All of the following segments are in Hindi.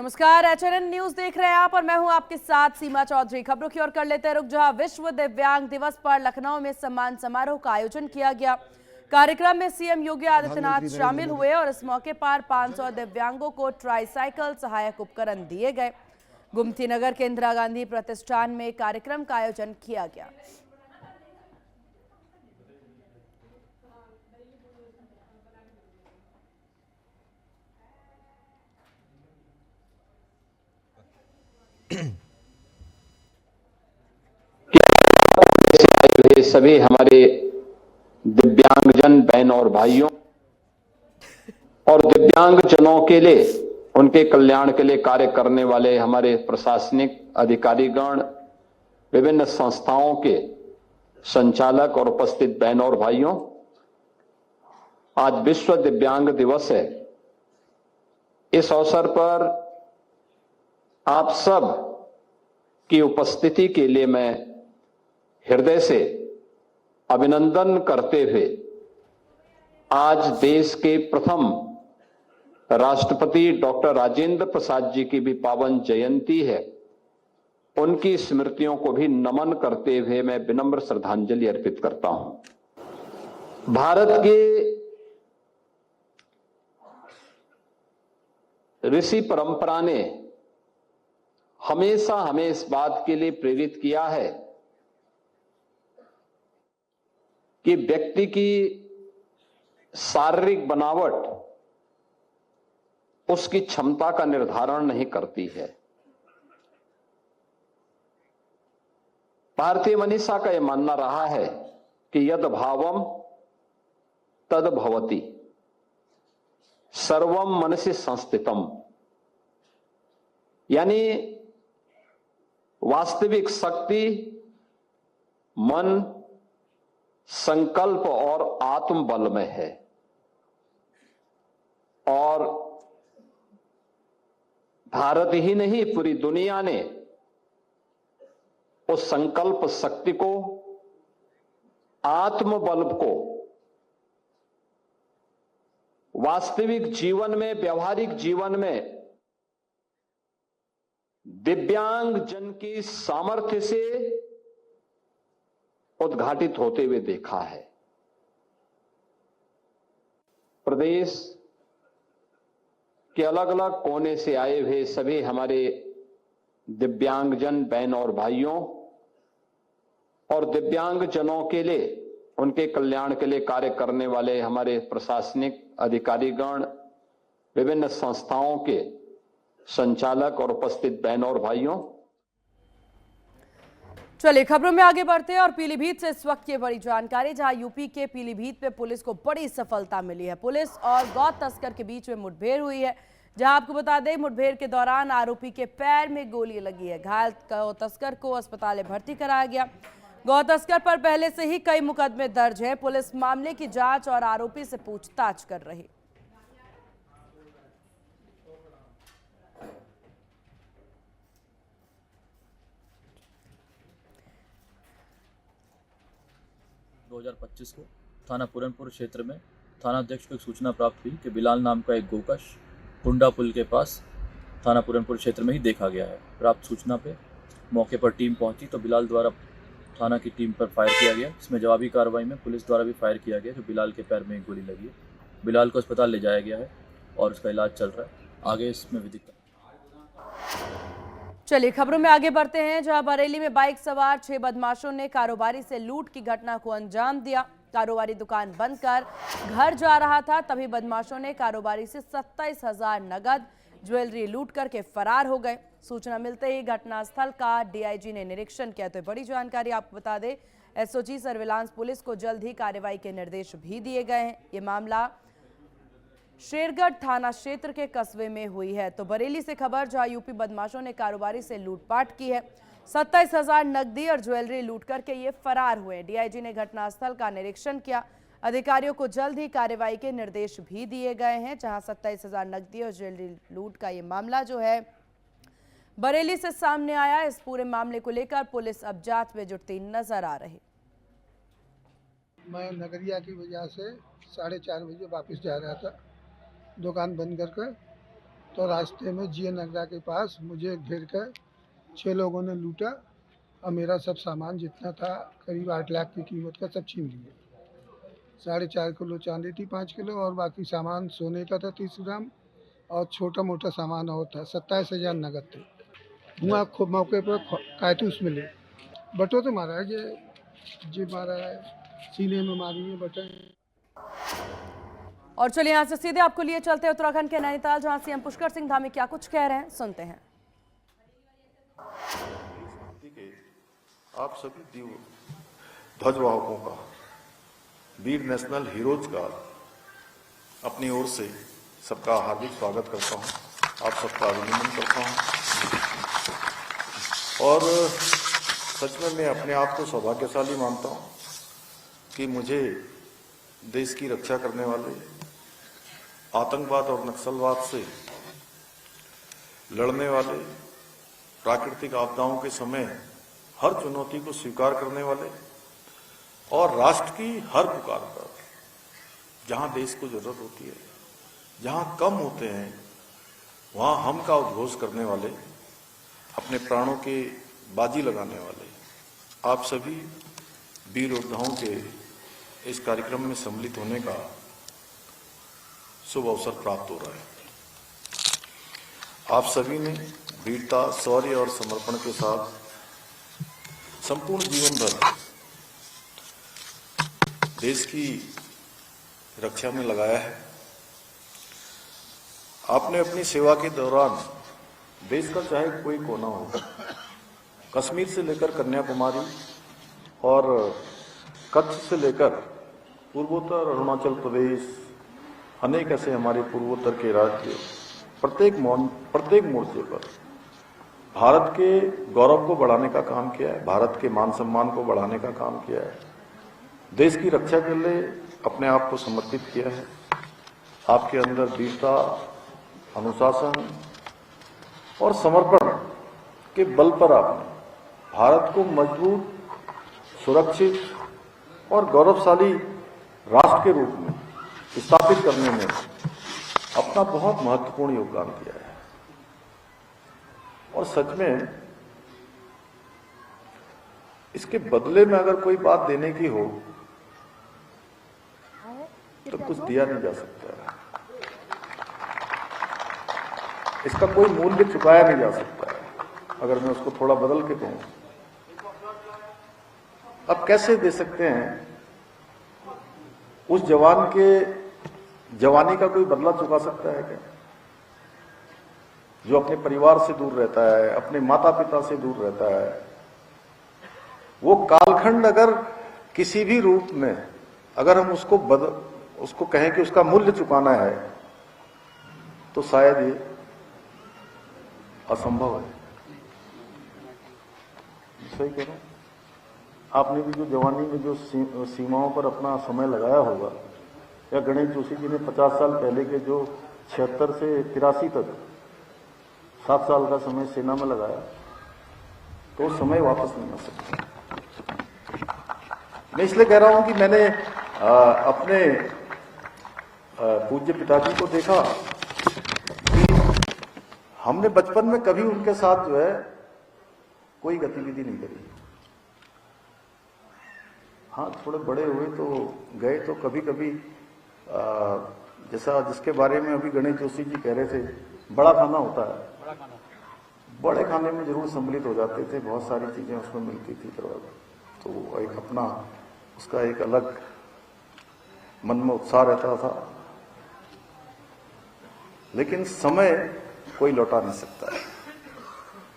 नमस्कार, एचएनएन न्यूज देख रहे हैं आप और मैं हूं आपके साथ सीमा चौधरी। खबरों की ओर कर लेते हैं रुक, जहां विश्व दिव्यांग दिवस पर लखनऊ में सम्मान समारोह का आयोजन किया गया। कार्यक्रम में सीएम योगी आदित्यनाथ शामिल हुए और इस मौके पर 500 दिव्यांगों को ट्राईसाइकिल सहायक उपकरण दिए गए। गुमती नगर के इंदिरा गांधी प्रतिष्ठान में कार्यक्रम का आयोजन किया गया। सभी हमारे दिव्यांगजन बहन और भाइयों और दिव्यांगजनों के लिए, उनके कल्याण के लिए कार्य करने वाले हमारे प्रशासनिक अधिकारीगण, विभिन्न संस्थाओं के संचालक और उपस्थित बहन और भाइयों, आज विश्व दिव्यांग दिवस है। इस अवसर पर आप सब की उपस्थिति के लिए मैं हृदय से अभिनंदन करते हुए आज देश के प्रथम राष्ट्रपति डॉक्टर राजेंद्र प्रसाद जी की भी पावन जयंती है, उनकी स्मृतियों को भी नमन करते हुए मैं विनम्र श्रद्धांजलि अर्पित करता हूं। भारत के ऋषि परंपरा ने हमेशा हमें इस बात के लिए प्रेरित किया है कि व्यक्ति की शारीरिक बनावट उसकी क्षमता का निर्धारण नहीं करती है। भारतीय मनीषा का यह मानना रहा है कि यद भावम तद भवति, सर्वम मनसि संस्थितम, यानी वास्तविक शक्ति मन, संकल्प और आत्मबल में है। और भारत ही नहीं, पूरी दुनिया ने उस संकल्प शक्ति को, आत्मबल को वास्तविक जीवन में, व्यवहारिक जीवन में दिव्यांग जन की सामर्थ्य से उद्घाटित होते हुए देखा है। प्रदेश के अलग अलग कोने से आए हुए सभी हमारे दिव्यांगजन बहन और भाइयों और दिव्यांगजनों के लिए, उनके कल्याण के लिए कार्य करने वाले हमारे प्रशासनिक अधिकारीगण, विभिन्न संस्थाओं के संचालक और उपस्थित बहन और भाइयों। चलिए खबरों में आगे बढ़ते हैं और पीलीभीत से इस वक्त की बड़ी जानकारी, जहां यूपी के पीलीभीत में पुलिस को बड़ी सफलता मिली है। पुलिस और गौ तस्कर के बीच में मुठभेड़ हुई है, जहां आपको बता दें मुठभेड़ के दौरान आरोपी के पैर में गोली लगी है। घायल गौ तस्कर को अस्पताल में भर्ती कराया गया। गौ तस्कर पर पहले से ही कई मुकदमे दर्ज है। पुलिस मामले की जांच और आरोपी से पूछताछ कर रही। को थाना पूरनपुर क्षेत्र में थाना अध्यक्ष को एक सूचना प्राप्त हुई कि बिलाल नाम का एक गोकश कुंडा पुल के पास थाना पूरनपुर क्षेत्र में ही देखा गया है। प्राप्त सूचना पे मौके पर टीम पहुंची तो बिलाल द्वारा थाना की टीम पर फायर किया गया। इसमें जवाबी कार्रवाई में पुलिस द्वारा भी फायर किया गया, जो बिलाल के पैर में एक गोली लगी है। बिलाल को अस्पताल ले जाया गया है और उसका इलाज चल रहा है। आगे इसमें विधिक। चलिए खबरों में आगे बढ़ते हैं, जहां बरेली में बाइक सवार 6 बदमाशों ने कारोबारी से लूट की घटना को अंजाम दिया। कारोबारी दुकान बंद कर घर जा रहा था, तभी बदमाशों ने कारोबारी से 27,000 नगद ज्वेलरी लूट करके फरार हो गए। सूचना मिलते ही घटनास्थल का डीआईजी ने निरीक्षण किया। तो बड़ी जानकारी आपको बता दें, एसओजी सर्विलांस पुलिस को जल्द ही कार्रवाई के निर्देश भी दिए गए हैं। ये मामला शेरगढ़ थाना क्षेत्र के कस्बे में हुई है। तो बरेली से खबर, जहां यूपी बदमाशों ने कारोबारी से लूटपाट की है। 27,000 नकदी और ज्वेलरी लूट करके ये फरार हुए। डीआईजी ने घटनास्थल का निरीक्षण किया। अधिकारियों को जल्द ही कार्रवाई के निर्देश भी दिए गए हैं। जहां 27,000 नकदी और ज्वेलरी लूट का ये मामला जो है बरेली से सामने आया। इस पूरे मामले को लेकर पुलिस अब जांच में जुटती नजर आ रही। मैं नगरिया की वजह से 4:30 बजे वापस जा रहा था, दुकान बंद कर तो रास्ते में जी नगरा के पास मुझे घेर कर 6 लोगों ने लूटा और मेरा सब सामान जितना था करीब 8 लाख की कीमत का सब छीन लिए। 4.5 किलो चांदी थी, 5 किलो, और बाकी सामान सोने का था 30 ग्राम, और छोटा मोटा सामान और था। 27,000 नगद थे। हुआ खूब मौके पर कारतूस मिले। बटो तो मारा है, ये मारा है, सीने में मारी है बटन। और चलिए यहां से सीधे आपको लिए चलते हैं उत्तराखंड के नैनीताल, जहां सीएम पुष्कर सिंह धामी क्या कुछ कह रहे हैं, सुनते हैं। आप सभी ध्वजवाहकों का, वीर नेशनल हीरोज का अपनी ओर से सबका हार्दिक स्वागत करता हूं, आप सबका अभिनंदन करता हूं। और सच में मैं अपने आप को सौभाग्यशाली मानता हूं कि मुझे देश की रक्षा करने वाले, आतंकवाद और नक्सलवाद से लड़ने वाले, प्राकृतिक आपदाओं के समय हर चुनौती को स्वीकार करने वाले और राष्ट्र की हर पुकार पर जहां देश को जरूरत होती है, जहां कम होते हैं, वहां हम का उद्घोष करने वाले, अपने प्राणों के बाजी लगाने वाले आप सभी वीर योद्धाओं के इस कार्यक्रम में सम्मिलित होने का शुभ अवसर प्राप्त हो रहा है। आप सभी ने वीरता, शौर्य और समर्पण के साथ संपूर्ण जीवन भर देश की रक्षा में लगाया है। आपने अपनी सेवा के दौरान देश का चाहे कोई कोना हो, कश्मीर से लेकर कन्याकुमारी और कच्छ से लेकर पूर्वोत्तर अरुणाचल प्रदेश, अनेक ऐसे हमारे पूर्वोत्तर के राज्य, प्रत्येक मोर्चे पर भारत के गौरव को बढ़ाने का काम किया है, भारत के मान सम्मान को बढ़ाने का काम किया है, देश की रक्षा के लिए अपने आप को समर्पित किया है। आपके अंदर वीरता, अनुशासन और समर्पण के बल पर आपने भारत को मजबूत, सुरक्षित और गौरवशाली राष्ट्र के रूप में स्थापित करने में अपना बहुत महत्वपूर्ण योगदान दिया है। और सच में इसके बदले में अगर कोई बात देने की हो तो कुछ दिया नहीं जा सकता है, इसका कोई मूल्य चुकाया नहीं जा सकता है। अगर मैं उसको थोड़ा बदल के कहूं, अब कैसे दे सकते हैं उस जवान के जवानी का कोई बदला चुका सकता है क्या? जो अपने परिवार से दूर रहता है, अपने माता पिता से दूर रहता है, वो कालखंड अगर किसी भी रूप में अगर हम उसको कहें कि उसका मूल्य चुकाना है तो शायद ये असंभव है। सही कह रहा हूं? आपने भी जो जवानी में जो सीमाओं पर अपना समय लगाया होगा, या गणेश जोशी जी ने 50 साल पहले के जो 76 से 83 तक 7 साल का समय सेना में लगाया, तो समय वापस नहीं आ सकता। मैं इसलिए कह रहा हूं कि मैंने अपने पूज्य पिताजी को देखा कि हमने बचपन में कभी उनके साथ जो है कोई गतिविधि नहीं करी। हाँ, थोड़े बड़े हुए तो गए तो कभी कभी जैसा जिसके बारे में अभी गणेश जोशी जी कह रहे थे, बड़ा खाना होता है, बड़े खाने में जरूर सम्मिलित हो जाते थे, बहुत सारी चीजें उसमें मिलती थी, तो एक अपना उसका एक अलग मन में उत्साह रहता था। लेकिन समय कोई लौटा नहीं सकता है,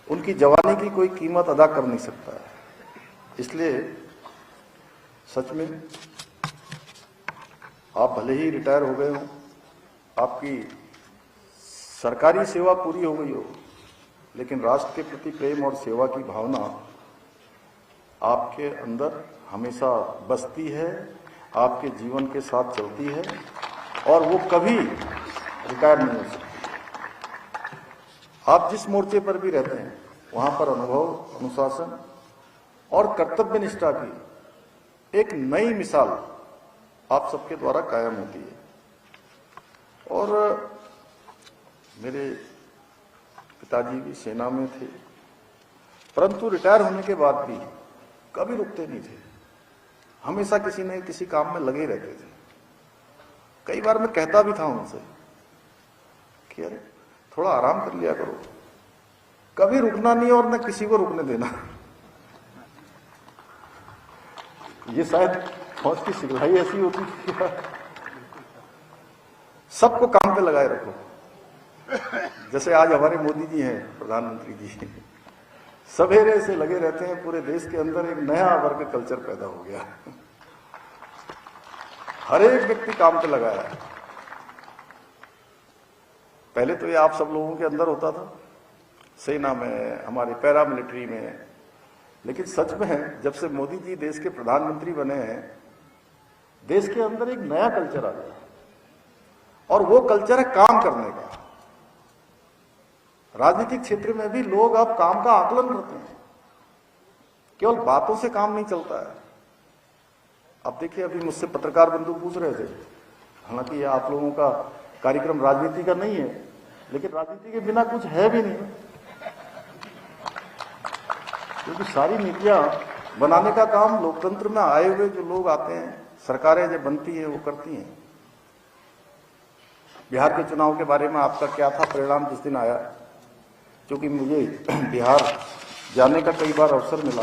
उनकी जवानी की कोई कीमत अदा कर नहीं सकता है। इसलिए सच में आप भले ही रिटायर हो गए हो, आपकी सरकारी सेवा पूरी हो गई हो, लेकिन राष्ट्र के प्रति प्रेम और सेवा की भावना आपके अंदर हमेशा बसती है, आपके जीवन के साथ चलती है और वो कभी रिटायर नहीं हो सकती। आप जिस मोर्चे पर भी रहते हैं वहां पर अनुभव, अनुशासन और कर्तव्य निष्ठा की एक नई मिसाल आप सबके द्वारा कायम होती है। और मेरे पिताजी भी सेना में थे, परंतु रिटायर होने के बाद भी कभी रुकते नहीं थे। हमेशा किसी न किसी काम में लगे रहते थे। कई बार मैं कहता भी था उनसे कि अरे थोड़ा आराम कर लिया करो, कभी रुकना नहीं और न किसी को रुकने देना। ये शायद फौज की सिखलाई ऐसी होती थी, सबको काम पे लगाए रखो। जैसे आज हमारे मोदी जी हैं, प्रधानमंत्री जी, सवेरे से लगे रहते हैं। पूरे देश के अंदर एक नया वर्ग कल्चर पैदा हो गया, हर एक व्यक्ति काम पे लगाया है। पहले तो ये आप सब लोगों के अंदर होता था, सेना में, हमारे पैरामिलिट्री में, लेकिन सच में है जब से मोदी जी देश के प्रधानमंत्री बने हैं, देश के अंदर एक नया कल्चर आ गया, और वो कल्चर है काम करने का। राजनीतिक क्षेत्र में भी लोग अब काम का आकलन करते हैं, केवल बातों से काम नहीं चलता है। अब देखिए, अभी मुझसे पत्रकार बंधु पूछ रहे थे, हालांकि ये आप लोगों का कार्यक्रम राजनीति का नहीं है, लेकिन राजनीति के बिना कुछ है भी नहीं, क्योंकि सारी नीतियां बनाने का काम लोकतंत्र में आए हुए जो लोग आते हैं, सरकारें जो बनती है वो करती हैं। बिहार के चुनाव के बारे में आपका क्या था परिणाम जिस दिन आया, क्योंकि मुझे बिहार जाने का कई बार अवसर मिला।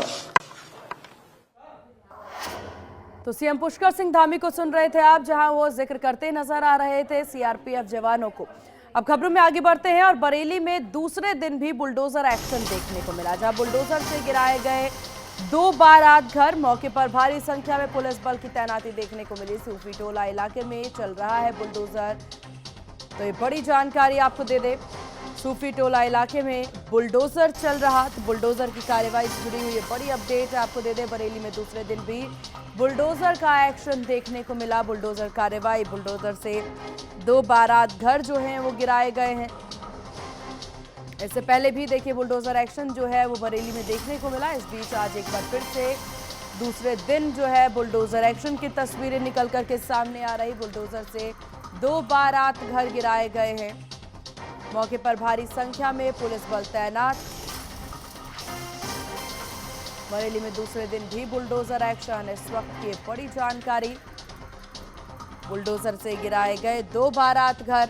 तो सीएम पुष्कर सिंह धामी को सुन रहे थे आप, जहां वो जिक्र करते नजर आ रहे थे सीआरपीएफ जवानों को। अब खबरों में आगे बढ़ते हैं और बरेली में दूसरे दिन भी बुलडोजर एक्शन देखने को मिला, जहां बुलडोजर से गिराए गए 2 बारात घर। मौके पर भारी संख्या में पुलिस बल की तैनाती देखने को मिली। सूफी टोला इलाके में चल रहा है बुलडोजर, तो ये बड़ी जानकारी आपको दे दे। सूफी टोला इलाके में बुलडोजर चल रहा, तो बुलडोजर की कार्रवाई से जुड़ी हुई बड़ी अपडेट आपको दे दे। बरेली में दूसरे दिन भी बुलडोजर का एक्शन देखने को मिला। बुलडोजर कार्रवाई, बुलडोजर से 2 बारात घर जो हैं वो गिराए गए हैं। इससे पहले भी देखिए बुलडोजर एक्शन जो है वो बरेली में देखने को मिला। इस बीच आज एक बार फिर से दूसरे दिन जो है बुलडोजर एक्शन की तस्वीरें निकल करके सामने आ रही। बुलडोजर से 2 बारात घर गिराए गए हैं। मौके पर भारी संख्या में पुलिस बल तैनात। बरेली में दूसरे दिन भी बुलडोजर एक्शन, इस वक्त की बड़ी जानकारी। बुलडोजर से गिराए गए 2 बारात घर।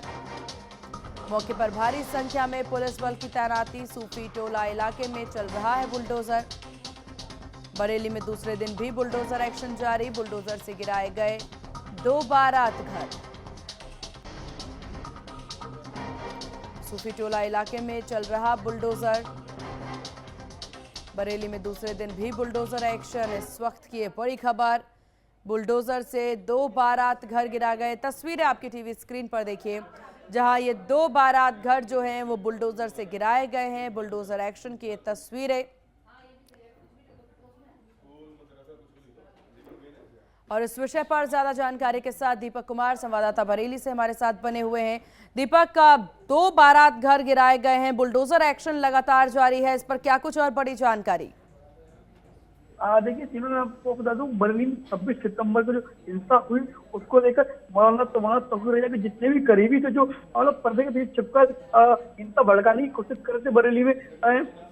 मौके पर भारी संख्या में पुलिस बल की तैनाती। सूफी टोला इलाके में चल रहा है बुलडोजर। बरेली में दूसरे दिन भी बुलडोजर एक्शन जारी। बुलडोजर से गिराए गए 2 बारात घर। सूफी टोला इलाके में चल रहा बुलडोजर। बरेली में दूसरे दिन भी बुलडोजर एक्शन, इस वक्त की ये बड़ी खबर। बुलडोजर से 2 बारात घर गिरा गए। तस्वीरें आपकी टीवी स्क्रीन पर देखिए, जहां ये 2 बारात घर जो हैं वो बुलडोजर से गिराए गए हैं। बुलडोजर एक्शन की ये तस्वीरें। और इस विषय पर ज्यादा जानकारी के साथ दीपक कुमार संवाददाता बरेली से हमारे साथ बने हुए हैं। दीपक, का 2 बारात घर गिराए गए हैं, बुलडोजर एक्शन लगातार जारी है, इस पर क्या कुछ और बड़ी जानकारी? देखिए सीमा, मैं आपको बता दूं, बरेली में 26 सितंबर को जो हिंसा हुई उसको लेकर मौलाना तौहीर रजा के जितने भी करीबी थे, जो मतलब पर्दे के पीछे छिपकर हिंसा भड़काने की कोशिश कर रहे थे, बरेली में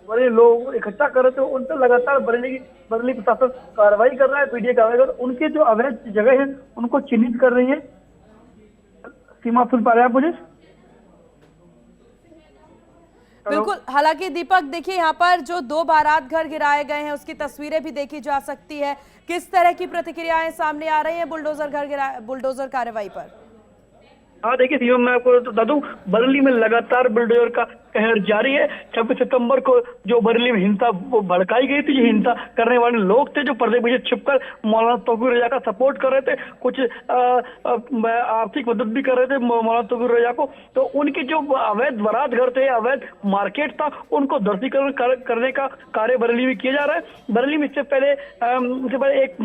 बड़े लोग इकट्ठा कर रहे थे, उन पर लगातार बरेली प्रशासन कार्रवाई कर रहा है, पीडीए कार्रवाई कर, उनके जो अवैध जगह है उनको चिन्हित कर रही है। सीमा, सुन पा रहे हैं आप मुझे? बिल्कुल। हालांकि दीपक देखिए, यहाँ पर जो 2 बारात घर गिराए गए हैं उसकी तस्वीरें भी देखी जा सकती है। किस तरह की प्रतिक्रियाएं सामने आ रही हैं बुलडोजर कार्रवाई पर? हाँ देखिए सीमा, मैं आपको बता दूं, बरेली में लगातार बुलडोजर का कहर जारी है। 26 सितंबर को जो बरेली में हिंसा भड़काई गई थी, जो हिंसा करने वाले लोग थे, जो पर्दे पीछे छिपकर मौलाना तौहीर रजा का सपोर्ट कर रहे थे, कुछ आर्थिक मदद भी कर रहे थे मौलाना तौहीर रजा को, तो उनके जो अवैध बारात घर थे, अवैध मार्केट था, उनको ध्वस्तीकरण करने का कार्य बरेली में किया जा रहा है। बरेली में इससे पहले एक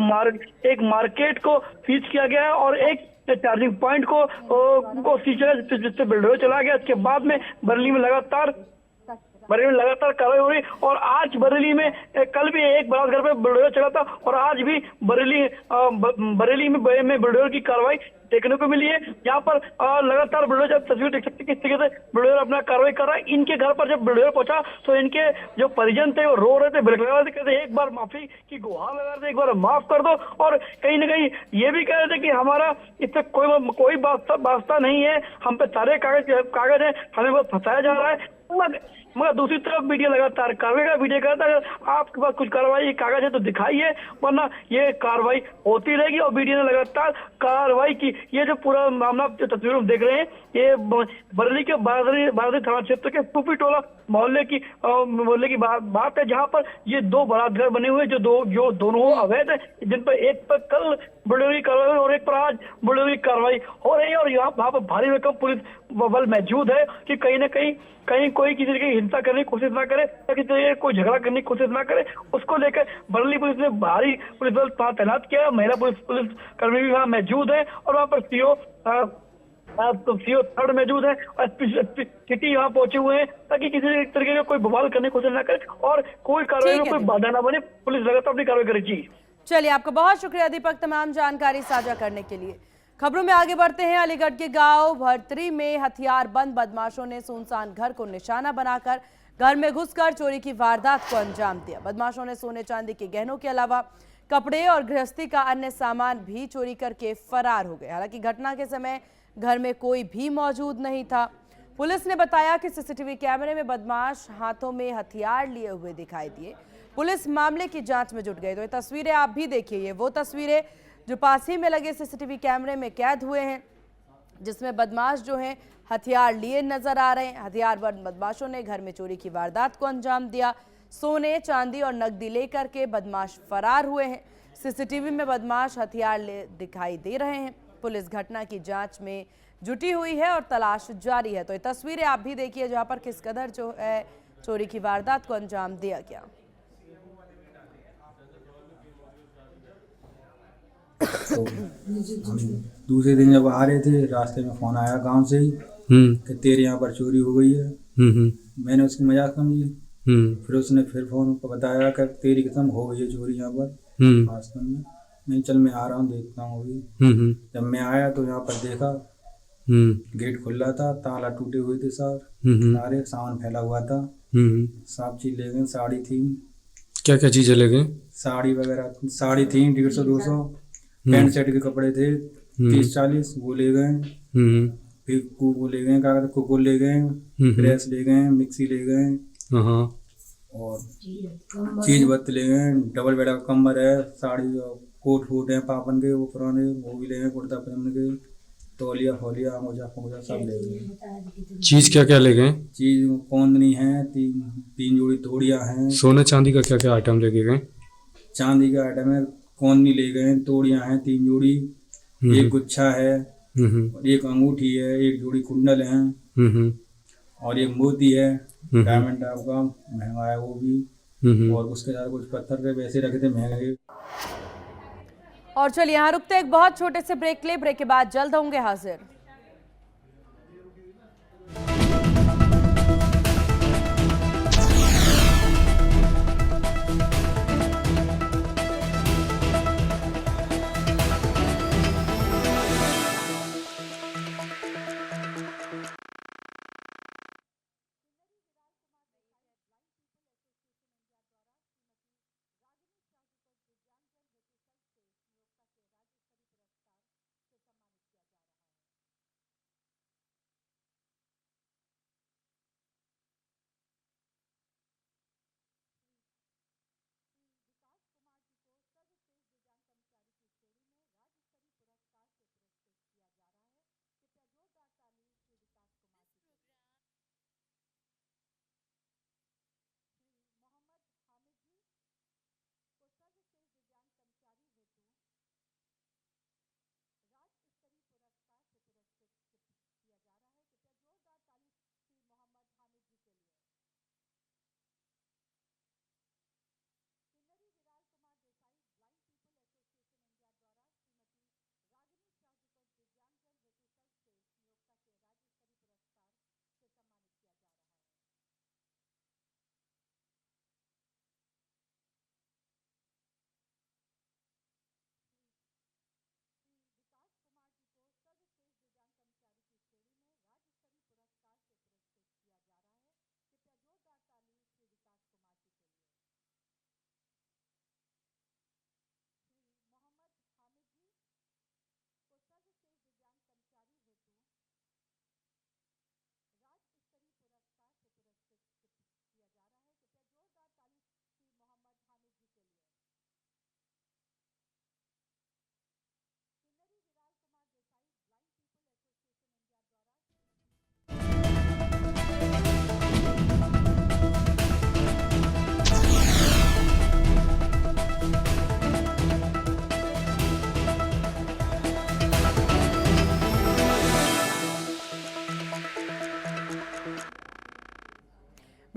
मार्केट को सीज किया गया है और एक चार्जिंग पॉइंट को सीज किया, जिससे बुलडोजर चला गया। इसके बाद में बरेली में लगातार बरेली में लगातार कार्रवाई हो रही और आज बरेली में कल भी एक बलात्कार पे बुलडोजर चला था और आज भी बरेली में बुलडोजर की कार्रवाई देखने को मिली है। यहाँ पर लगातार बुलडोजर तस्वीर देख सकते हैं किस तरीके से बुलडोजर अपना कार्रवाई कर रहा है। इनके घर पर जब बुलडोजर पहुंचा तो इनके जो परिजन थे वो रो रहे थे, बिलख रहे थे, कहते एक बार माफी की गुहार लगा रहे थे, एक बार माफ कर दो और कहीं ना कहीं ये भी कह रहे थे कि हमारा इससे कोई वास्ता नहीं है, हम पे सारे कागज है, हमें बस फंसाया जा रहा है। मगर दूसरी तरफ मीडिया लगातार कार्रवाई का वीडियो करता है। अगर आपके पास कुछ कार्रवाई कागज है तो दिखाइए, वरना ये कार्रवाई होती रहेगी और मीडिया ने लगातार कार्रवाई की। ये जो पूरा मामला जो तस्वीर में देख रहे हैं ये बरेली के बारदरी थाना क्षेत्र के पुपी टोला मोहल्ले की बात है, जहां पर ये दो बारात घर बने हुए जो दोनों अवैध है, जिन पर एक पर कल बुलडोजर की कार्रवाई और एक पर आज बुलडोजर की कार्रवाई हो रही है। और वहां पर भारी भरकम पुलिस बल मौजूद है कि कहीं ना कहीं कोई किसी की हिंसा करने की कोशिश ना करे या किसी से कोई झगड़ा करने की कोशिश ना करे। उसको लेकर बरेली पुलिस ने भारी पुलिस बल वहां तैनात किया है। महिला पुलिस कर्मी भी वहां मौजूद है और वहां पर सीओ थर्ड मौजूद है और सिटी यहाँ पहुंचे हुए हैं ताकि किसी तरीके का कोई बवाल करने की कोशिश ना करे और कोई कार्रवाई में कोई बाधा ना बने। पुलिस लगातार अपनी कार्रवाई करे। जी चलिए, आपका बहुत शुक्रिया दीपक तमाम जानकारी साझा करने के लिए। खबरों में आगे बढ़ते हैं। अलीगढ़ के गांव भरतरी में हथियारबंद बदमाशों ने सुनसान घर को निशाना बनाकर घर में घुसकर चोरी की वारदात को अंजाम दिया। बदमाशों ने सोने चांदी के गहनों के अलावा कपड़े और गृहस्थी का अन्य सामान भी चोरी करके फरार हो गए। हालांकि घटना के समय घर में कोई भी मौजूद नहीं था। पुलिस ने बताया कि सीसीटीवी कैमरे में बदमाश हाथों में हथियार लिए हुए दिखाई दिए। पुलिस मामले की जांच में जुट गई। तो ये तस्वीरें आप भी देखिए, ये वो तस्वीरें जो पास ही में लगे सीसीटीवी कैमरे में कैद हुए हैं, जिसमें बदमाश जो हैं हथियार लिए नजर आ रहे हैं। हथियारबंद बदमाशों ने घर में चोरी की वारदात को अंजाम दिया। सोने चांदी और नकदी लेकर के बदमाश फरार हुए हैं। सीसीटीवी में बदमाश हथियार ले दिखाई दे रहे हैं। पुलिस घटना की जांच में जुटी हुई है और तलाश जारी है। तो ये तस्वीरें आप भी देखिए जहां पर किस कदर जो है चोरी की वारदात को अंजाम दिया गया। तो दूसरे दिन जब आ रहे थे रास्ते में फोन आया गांव से ही कि तेरे यहाँ पर चोरी हो गई है। मैंने उसकी मजाक समझी। फिर उसने फिर फोन पर बताया कि तेरी कसम हो गई है चोरी यहाँ पर वास्तव में। नहीं, चल मैं आ रहा हूँ देखता हूँ अभी। जब मैं आया तो यहाँ पर देखा गेट खुला था, ताला टूटे हुए थे सारे सामान फैला हुआ था। सब चीज ले गए, साड़ी थी। क्या क्या चीजें ले गए? साड़ी वगैरह, साड़ी थी 150-200, पैंट शर्ट के कपड़े थे 30-40 वो ले गए। फिर वो ले गए, कागज को ले गए, प्रेस ले गए, मिक्सी ले गए और चीज बत्त ले गए। डबल बेड का कम्बल है, साड़ी कोट फूट है पापन के वो पुराने वो भी ले गए, कुर्ता पजामे के, तौलिया फोलिया मोजा फोजा सब ले गए। चीज क्या क्या ले गए? चीज कोंदनी है, तीन जोड़ी तोड़ियां हैं। सोने चांदी का क्या क्या आइटम लेके गए? चांदी का आइटम है, कोंदनी ले गए, तोड़ियां हैं 3 जोड़ी, एक गुच्छा है और एक अंगूठी है, एक जोड़ी कुंडल है और एक मोती है डायमंड टाइप का, महंगा है वो भी। और उसके साथ कुछ पत्थर के वैसे रखे थे महंगे। और चलिए यहाँ रुकते हैं एक बहुत छोटे से ब्रेक ले। ब्रेक के बाद जल्द होंगे हाजिर।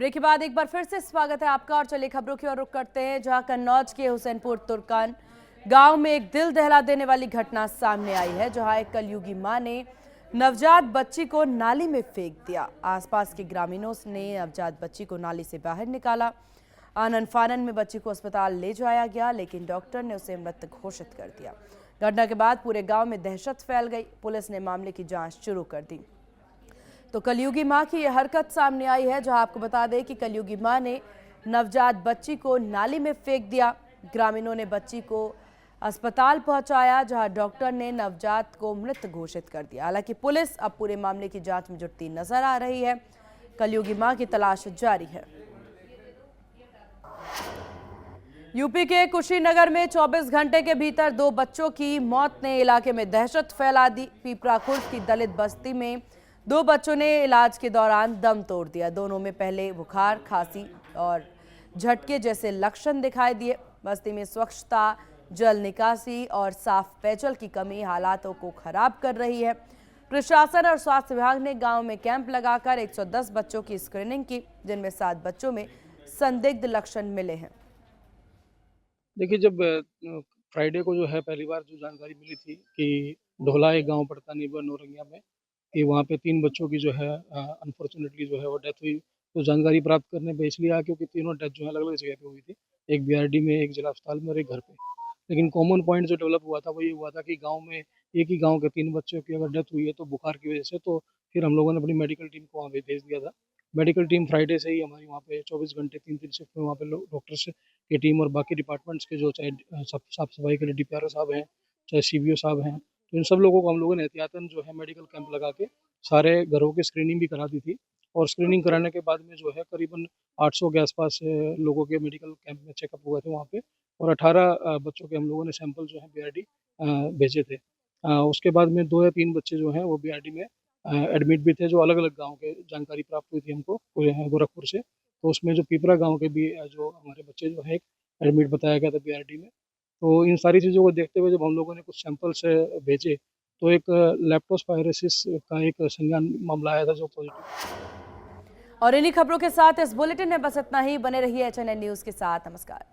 ब्रेक के बाद एक बार फिर से स्वागत है आपका और चलिए खबरों की ओर रुख करते हैं, जहां कन्नौज के हुसैनपुर तुर्कान गांव में एक दिल दहला देने वाली घटना सामने आई है, जहां एक कलयुगी मां ने नवजात बच्ची को नाली में फेंक दिया। आसपास के ग्रामीणों ने नवजात बच्ची को नाली से बाहर निकाला। आनन फानन में बच्ची को अस्पताल ले जाया गया, लेकिन डॉक्टर ने उसे मृत घोषित कर दिया। घटना के बाद पूरे गांव में दहशत फैल गई। पुलिस ने मामले की जांच शुरू कर दी। तो कलयुगी मां की यह हरकत सामने आई है, जहां आपको बता दें कि कलयुगी मां ने नवजात बच्ची को नाली में फेंक दिया। ग्रामीणों ने बच्ची को अस्पताल पहुंचाया, जहां डॉक्टर ने नवजात को मृत घोषित कर दिया। हालांकि पुलिस अब पूरे मामले की जांच में जुटती नजर आ रही है। कलयुगी मां की तलाश जारी है। यूपी के कुशीनगर में 24 घंटे के भीतर 2 बच्चों की मौत ने इलाके में दहशत फैला दी। पीपरा खुर्द की दलित बस्ती में 2 बच्चों ने इलाज के दौरान दम तोड़ दिया। दोनों में पहले बुखार, खांसी और झटके जैसे लक्षण दिखाई दिए। बस्ती में स्वच्छता, जल निकासी और साफ पेयजल की कमी हालातों को खराब कर रही है। प्रशासन और स्वास्थ्य विभाग ने गांव में कैंप लगाकर 110 बच्चों की स्क्रीनिंग की, जिनमें 7 बच्चों में संदिग्ध लक्षण मिले हैं। देखिए, जब फ्राइडे को जो है पहली बार जो जानकारी मिली थी कि ढोला एक गांव पड़ता नीबर नौरंगिया में कि वहाँ पे 3 बच्चों की जो है अनफॉर्चुनेटली जो है वो डेथ हुई। तो जानकारी प्राप्त करने पे इसलिए आया क्योंकि तीनों डेथ जो है अलग अलग जगह पे हुई थी, एक बीआरडी में, एक जिला अस्पताल में और एक घर पे। लेकिन कॉमन पॉइंट जो डेवलप हुआ था वो ये हुआ था कि गाँव में एक ही गाँव के 3 बच्चों की अगर डेथ हुई है तो बुखार की वजह से, तो फिर हम लोगों ने अपनी मेडिकल टीम को वहाँ पे भेज दिया था। मेडिकल टीम फ्राइडे से ही हमारी वहाँ पे 24 घंटे 3-3 शिफ्ट में वहाँ पे डॉक्टर्स की टीम और बाकी डिपार्टमेंट्स के जो चाहे साफ सफाई के लिए डीपीआरओ साहब हैं, चाहे सीबीओ साहब हैं, तो इन सब लोगों को हम लोगों ने एहतियातन जो है मेडिकल कैंप लगा के सारे घरों की स्क्रीनिंग भी करा दी थी। और स्क्रीनिंग कराने के बाद में जो है करीबन 800 के आसपास लोगों के मेडिकल कैंप में चेकअप हुए थे वहाँ पे, और 18 बच्चों के हम लोगों ने सैंपल जो है बीआरडी भेजे थे। उसके बाद में 2 या 3 बच्चे जो हैं वो बीआरडी में एडमिट भी थे, जो अलग अलग गाँव के जानकारी प्राप्त हुई थी हमको गोरखपुर से। तो उसमें जो पीपरा गाँव के भी जो हमारे बच्चे जो है एडमिट बताया गया था बीआरडी में। तो इन सारी चीज़ों को देखते हुए जब हम लोगों ने कुछ सैंपल्स भेजे तो एक लेप्टोस्पायरोसिस का एक संज्ञान मामला आया था जो पॉजिटिव। और इन्हीं खबरों के साथ इस बुलेटिन में बस इतना ही। बने रहिए HNN न्यूज़ के साथ। नमस्कार।